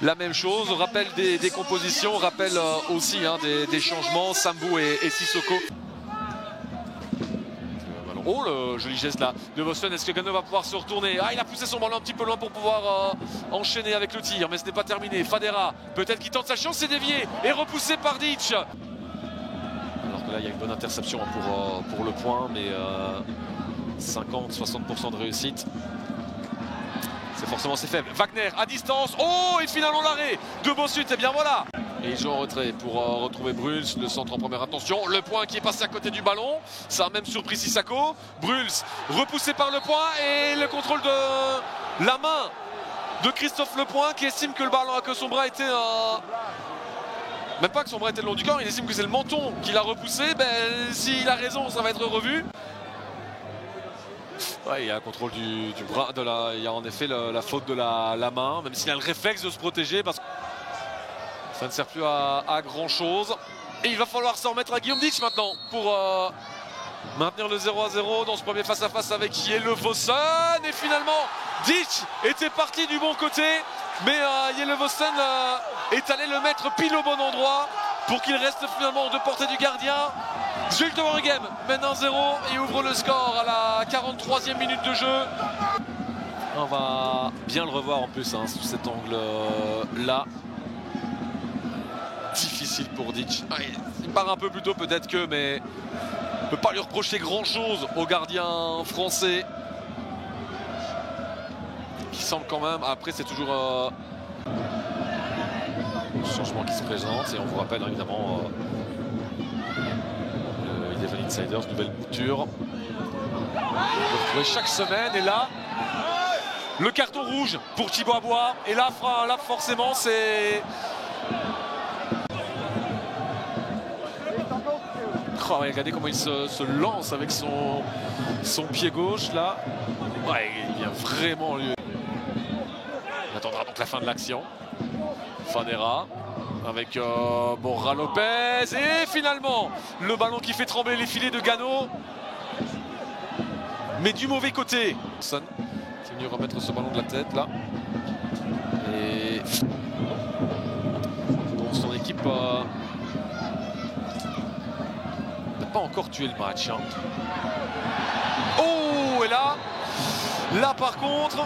La même chose, rappel des compositions, rappel aussi des changements, Sambou et Sissoko. Oh, le joli geste là de Boston. Est-ce que Gano va pouvoir se retourner? Ah, il a poussé son ballon un petit peu loin pour pouvoir enchaîner avec le tir, mais ce n'est pas terminé. Fadera, peut-être qu'il tente sa chance, c'est dévié et repoussé par Ditch. Alors que là, il y a une bonne interception pour le point, mais 50-60% de réussite. C'est forcément assez faible. Wagner à distance. Oh, et finalement l'arrêt de Bossut. Et bien voilà. Et il joue en retrait pour retrouver Bruls. Le centre en première intention. Le point qui est passé à côté du ballon. Ça a même surpris Sissako. Bruls repoussé par le point. Et le contrôle de la main de Christophe Lepoint qui estime que le ballon, que son bras était même pas que son bras était le long du corps. Il estime que c'est le menton qui l'a repoussé. Ben, s'il a raison, ça va être revu. Ouais, il y a un contrôle du bras, il y a en effet la faute de la main, même s'il a le réflexe de se protéger parce que ça ne sert plus à grand chose. Et il va falloir s'en remettre à Guillaume Ditch maintenant pour maintenir le 0-0 dans ce premier face-à-face avec Yelevossen. Et finalement, Ditch était parti du bon côté, mais Yelevossen est allé le mettre pile au bon endroit pour qu'il reste finalement de portée du gardien. Zulte Waregem mène 1-0 et ouvre le score à la 43e minute de jeu. On va bien le revoir en plus sous cet angle-là. Difficile pour Ditch. Il part un peu plus tôt peut-être que, mais on ne peut pas lui reprocher grand-chose au gardien français. Qui semble quand même, après c'est toujours le changement qui se présente et on vous rappelle évidemment Eleven Insiders, nouvelle mouture. On peut retrouver chaque semaine et là le carton rouge pour Thibaut Abois et là forcément c'est regardez comment il se lance avec son pied gauche là. Ouais, il vient vraiment lui. On attendra donc la fin de l'action. Fadera avec Borja Lopez et finalement le ballon qui fait trembler les filets de Gano, mais du mauvais côté. C'est venu remettre ce ballon de la tête là et bon, son équipe n'a pas encore tué le match. Oh, et là par contre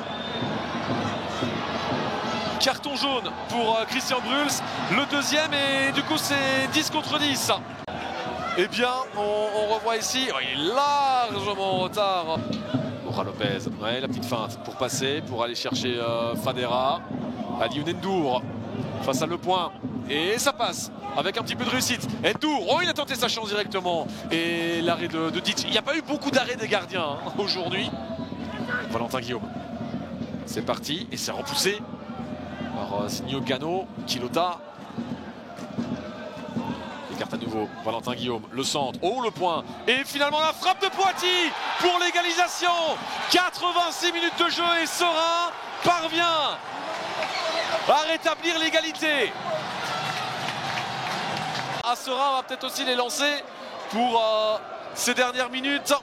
carton jaune pour Christian Bruls, le deuxième, et du coup c'est 10 contre 10. Eh bien on revoit ici, il est largement en retard. Borja Lopez, ouais, la petite feinte pour passer, pour aller chercher Fadera. Aliou Ndour face à Le Point, et ça passe avec un petit peu de réussite. Ndour, oh, il a tenté sa chance directement, et l'arrêt de Ditch. Il n'y a pas eu beaucoup d'arrêts des gardiens aujourd'hui. Valentin Guillaume, c'est parti, et c'est repoussé par Signo Gano. Quilota écarte à nouveau Valentin Guillaume, le centre, oh le point, et finalement la frappe de Poitiers pour l'égalisation. 86 minutes de jeu et Serein parvient à rétablir l'égalité. Serein va peut-être aussi les lancer pour ces dernières minutes.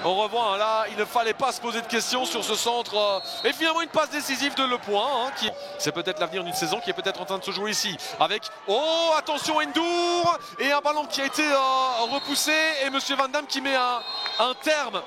On revoit là, il ne fallait pas se poser de questions sur ce centre. Et finalement une passe décisive de Le Point, qui c'est peut-être l'avenir d'une saison qui est peut-être en train de se jouer ici. Avec, oh attention, Ndour, et un ballon qui a été repoussé, et Monsieur Van Damme qui met un terme